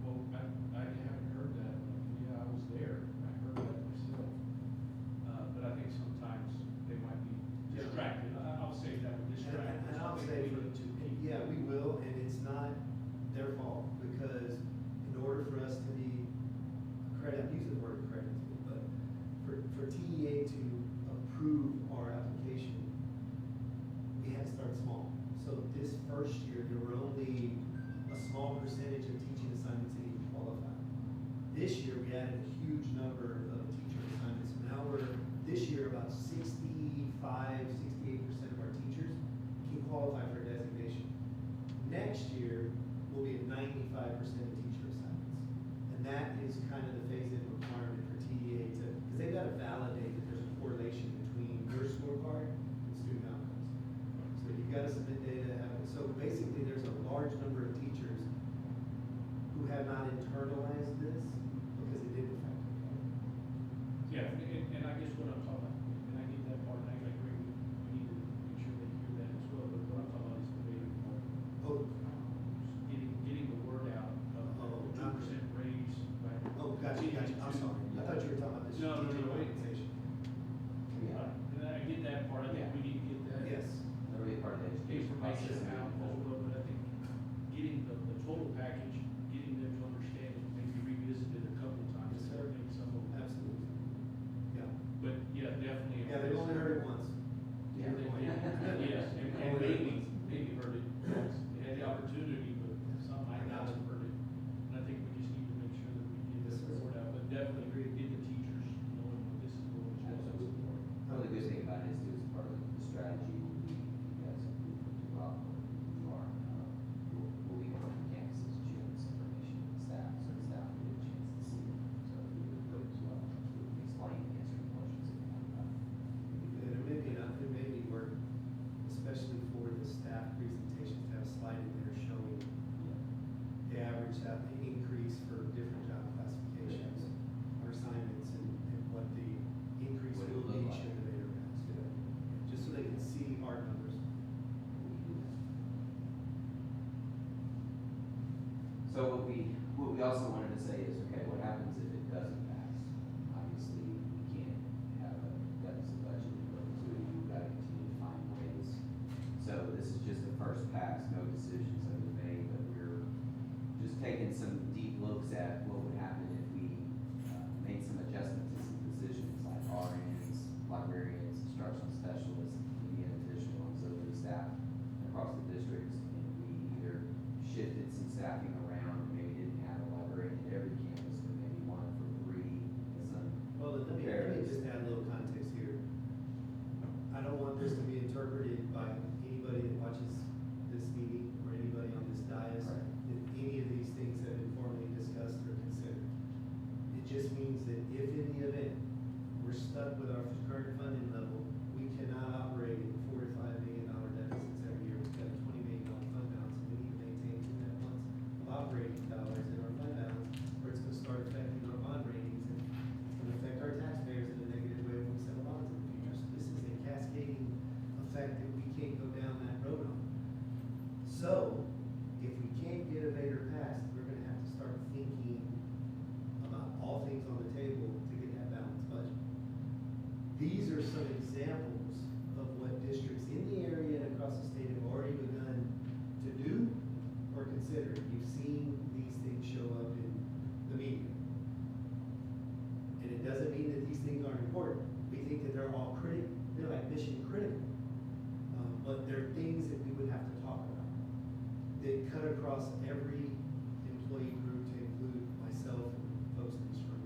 well, I haven't heard that, like, yeah, I was there, I heard that myself. But I think sometimes they might be distracted, I'll say that, distracted. And I'll I think say, we need to keep- yeah, we will, and it's not their fault, because in order for us to be accredited, I'm using the word accredited, but for TEA to approve our application, we had to start small. So this first year, there were only a small percentage of teaching assignments that even qualified. This year, we added a huge number of teacher assignments. Now this year, about 68% of our teachers can qualify for designation. Next year, we'll be at 95% of teacher assignments. And that is kind of the phase-in requirement for TEA because they've got to validate that there's a correlation between your scorecard and student outcomes. So you've got to submit data. So basically, there's a large number of teachers who have not internalized this because it didn't affect them. Yeah, and I guess what I'm talking about, and I get that part, and I agree, we need to make sure they hear that as well, but what I'm talking about is the beta part. Oh, Getting the word out of Oh, the 2% raise, right? oh, gotcha. I'm sorry. I thought you were talking about the No, strategic wait. compensation. And I get that part, I think we need to get that. Yes. That'll be a part of the education process. Information out as well, but I think getting the total package, getting them to understand it, maybe revisit it a couple of times. Yes, sir. Maybe some of them. Absolutely. Yeah. But yeah, definitely. Yeah, they've only heard it once. Yeah. Yes, and maybe heard it, once. They had the opportunity, but some might not have heard it. And I think we just need to make sure that we get Yes, this sir. word out, but definitely get the teachers knowing what this is going to Absolutely. One of the good thing about it is as part of the strategy, you guys have moved to go out where you are. We'll be on campuses, sharing this information with staff, so the staff will get a chance to see it. So we would put it as well, explain the answer to hard numbers. We can do that. So what we also wanted to say is, okay, what happens if it doesn't pass? Obviously, we can't have a deficit budget in perpetuity, we've gotta continue to find ways. So this is just the first pass, no decisions have been made, but we're just taking some deep looks at what would happen if we, made some adjustments to some positions like RNs, librarians, instructional specialists, maybe an additional auxiliary staff across the districts, and we either shifted some staffing around, maybe didn't have a librarian at every campus, but maybe one for 3, and some. Well, let me just add a little context here. I don't want this to be interpreted by anybody that watches this meeting or anybody on this dais, Right. that any of these things have been formally discussed or considered. It just means that if in the event we're stuck with our current funding level, we cannot operate in $4 to $5 million deficits every year. We've got a $20 million fund balance, and we need to maintain 2.5 months of operating dollars in our fund balance, or it's gonna start affecting our bond ratings and it's gonna affect our taxpayers in a negative way when we sell bonds in the future. So this is a cascading effect that we can't go down that road on. So, if we can't get a Vader passed, we're gonna have to start thinking about all things on the table to get that balanced budget. These are some examples of what districts in the area and across the state have already begun to do or consider. You've seen these things show up in the media. And it doesn't mean that these things aren't important. We think that they're all they're like mission critical. But they're things that we would have to talk about. They cut across every employee group to include myself and folks in this room.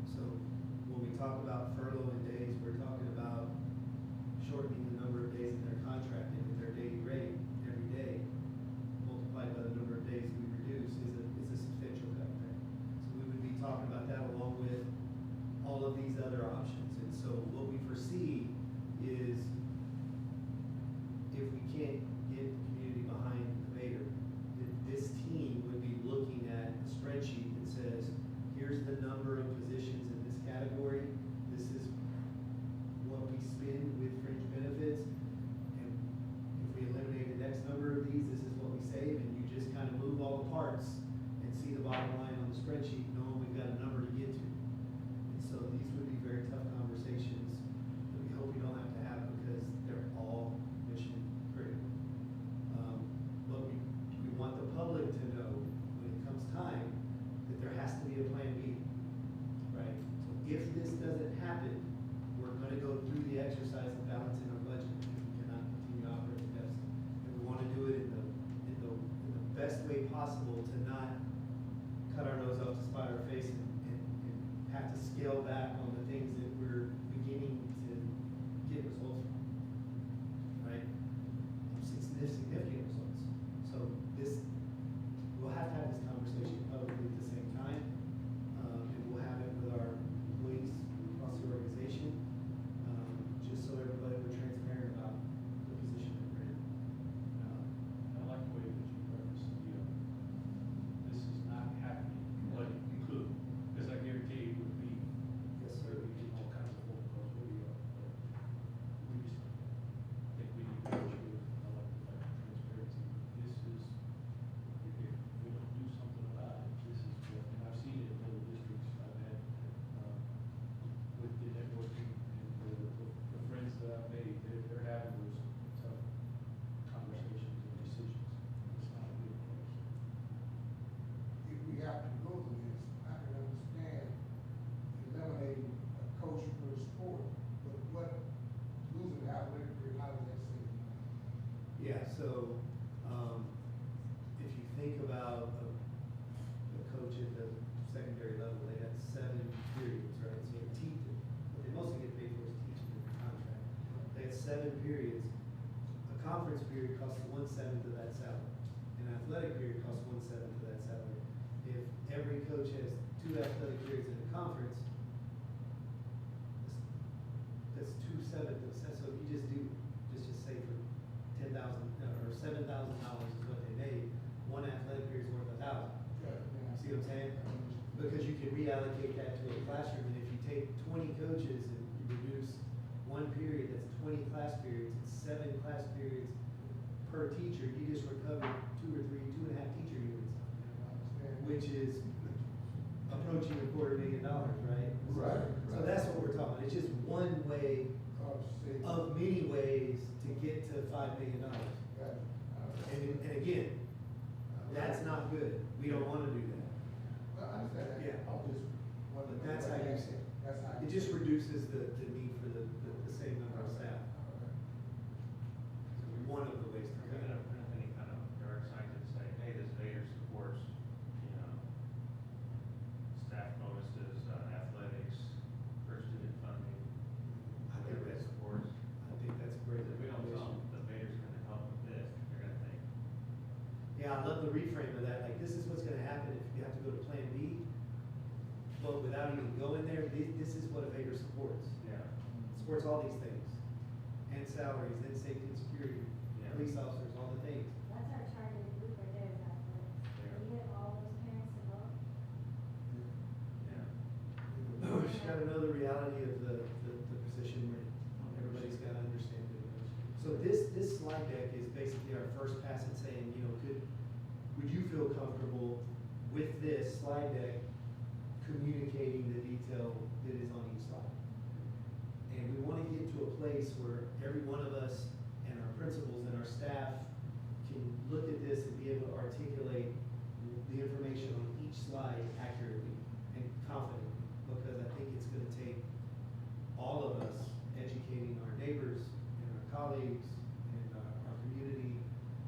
So when we talk about furlough and days, we're talking about shortening the number of days in their contract and their daily rate every day, multiplied by the number of days we reduce is a substantial cut there. So we would be talking about that along with all of these other options. And so what we foresee is if we can't get the community behind the Vader, that this team would be looking at a spreadsheet that says, here's the number of positions in this category, this is what we spend with fringe benefits, and if we eliminated X number of these, this is what we save, and you just kind of move all the parts and see the bottom line on the spreadsheet, knowing we've got a number to get to. And so these would be very tough conversations that we hope we don't have to have because they're all mission critical. But we want the public to know when it comes time that there has to be a plan B, right? So if this doesn't happen, we're gonna go through the exercise of balancing our budget because we cannot continue to operate a deficit. And we wanna do it in the best way possible to not cut our nose off to spite our face and have to scale back on the things that we're beginning to get results from, right? Significant results. So we'll have to have this conversation publicly at the same time, and we'll have it with our employees across the organization, just so everybody we're transparent about the position that we're in. I like the way that you preface the deal. This is not happening, but it could, because I guarantee it would be. Yes, sir. We get all kinds of phone calls, what do you, we just think we need to make sure, I like the fact of transparency. This is, if we don't do something about it, this is what, and I've seen it in other districts I've had, with the networking and the friends that I've made, they're having those tough conversations and decisions. It's not a good place. If we have to go to this, I can understand eliminating a coach per sport, but what, losing the athletic career, how does that save money? Yeah, so, if you think about a coach at the secondary level, they got 7 periods, right? So they teach it. What they mostly get paid for is teaching in the contract. They had 7 periods. A conference period costs 1/7 of that salary. An athletic period costs 1/7 of that salary. If every coach has 2 athletic periods in a conference, that's 2/7. So if you just say for $10,000 or $7,000 is what they made, one athletic period is worth 1,000. See what I'm saying? Because you can reallocate that to a classroom, and if you take 20 coaches and you reduce one period, that's 20 class periods, it's 7 class periods per teacher, you just recovered 2.5 teacher units, which is approaching $250,000, right? Right. So that's what we're talking, it's just one way of many ways to get to $5 million. And again, that's not good, we don't wanna do that. Well, I understand that. Yeah. I'm just wondering. But that's how you see it. That's how. It just reduces the need for the same number of staff. One of the ways to Are do we it. gonna print any kind of yard signs that say, hey, this Vader supports, you know, staff bonuses, athletics, for student funding, I think whatever it that's, supports? I think that's a great. If we don't tell them that Vader's gonna help with this, they're gonna think, Yeah, I love the reframe of that, like, this is what's gonna happen if you have to go to Plan B. But without even going there, this is what a Vader supports. yeah, Supports all these things. And salaries, and safety and security, Yeah. police officers, all the things. That's our targeted group right there, is athletics. Yeah. We get all those parents to vote. yeah. We just gotta know the reality of the position we're in. Everybody's gotta understand it. So this slide deck is basically our first pass at saying, you know, would you feel comfortable with this slide deck communicating the detail that is on each slide? And we wanna get to a place where every one of us and our principals and our staff can look at this and be able to articulate the information on each slide accurately and confidently, because I think it's gonna take all of us educating our neighbors and our colleagues and our community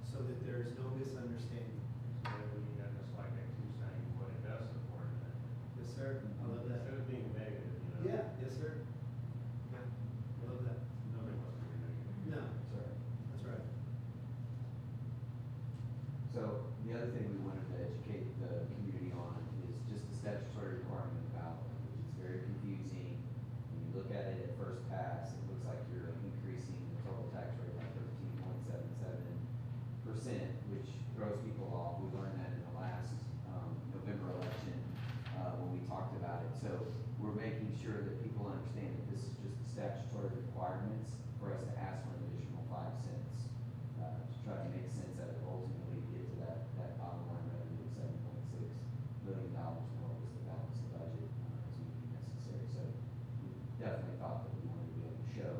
so that there's no misunderstanding. So then when you got this like that too saying what it does support, then Yes, sir, I love that. instead of being negative, you know. Yeah, yes, sir. Yeah, I love that. Nobody wants to be negative. No, Sorry. that's right. So the other thing we wanted to educate the community on is just the statutory requirement of ballot, which is very confusing. When you look at it at first pass, it looks like you're increasing the total tax rate by 13.77%, which throws people off. We learned that in the last November election when we talked about it. So we're making sure that people understand that this is just the statutory requirements for us to ask for an additional 5 cents to try to make sense out of ultimately get to that bottom line revenue of $7.6 billion more was the balance of budget as would be necessary. So we definitely thought that we wanted to be able to show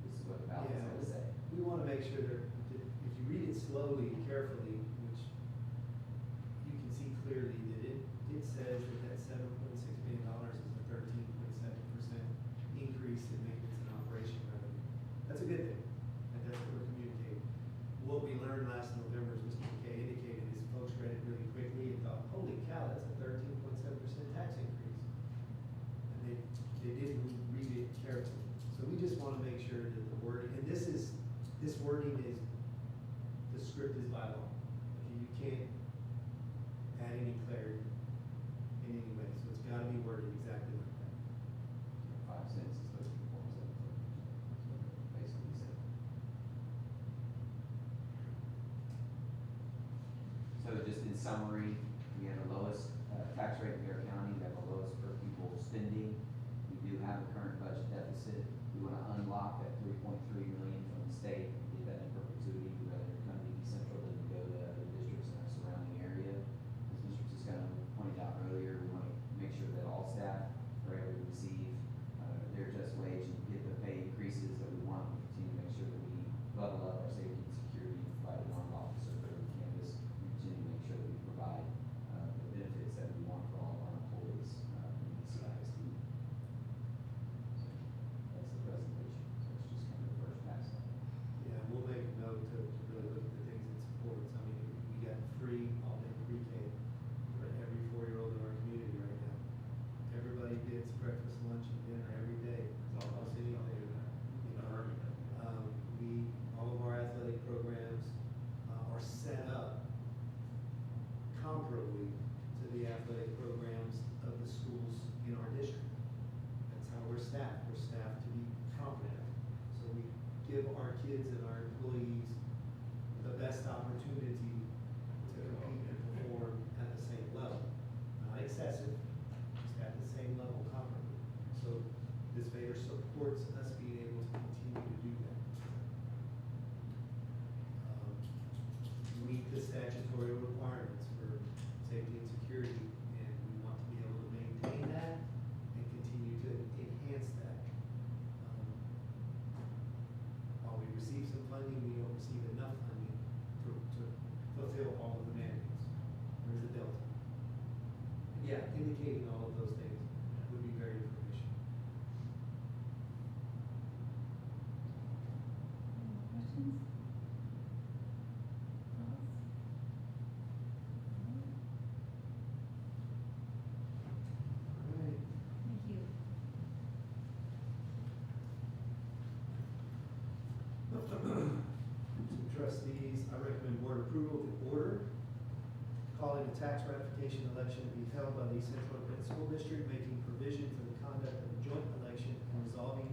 this is what the balance is going to say. We wanna make sure that if you read it slowly and carefully, which you can see clearly that it says that $7.6 million is a 13.7% increase in maintenance and operation revenue. That's a good thing, and that's what we're communicating. What we learned last November, as Mr. McKay indicated, is folks read it really quickly and thought, holy cow, that's a 13.7% tax increase. And they didn't read it carefully. So we just wanna make sure that the wording, and this wording is, the script is by law. You can't add any clarity in any way, so it's gotta be worded exactly like that. 5 cents is supposed to be 0.7. Basically said. So just in summary, we have the lowest tax rate in Bear County, we have the lowest per pupil spending. We do have a current budget deficit. We want to unlock that 3.3 million from the state, get that in perpetuity. We'd rather come to East Central than to go to other districts in our surrounding area. As Mr. Ciscano pointed out earlier, we want to make sure that all staff are able to receive their just wage and get the pay increases that we want. We continue to make sure that we level up our safety and security, provide an armed officer for every campus. We continue to make sure that we provide the benefits that we want for all of our employees in the ISD. So that's the presentation. So it's just kind of the first pass. Yeah, we'll make a note to really look at the things it supports. I mean, we got free all-day pre-K for every 4-year-old in our community right now. Everybody gets breakfast, lunch, and dinner every day. It's almost anything. You know, all of our athletic programs are set up comparably to the athletic programs of the schools in our district. That's how we're staffed. We're staffed to be comparable. So we give our kids and our employees the best opportunity to compete and perform at the same level. Not excessive, just at the same level comparably. So this Vader supports us being able to continue to do that. receive some funding, we don't receive enough funding to fulfill all of the mandates. There's a delta. Yeah, indicating all of those things would be very informational. Any questions? Thoughts? All right. Thank you. Trustees, I recommend board approval of the order calling a tax ratification election to be held by the East Central Independent School District, making provision for the conduct of a joint election and resolving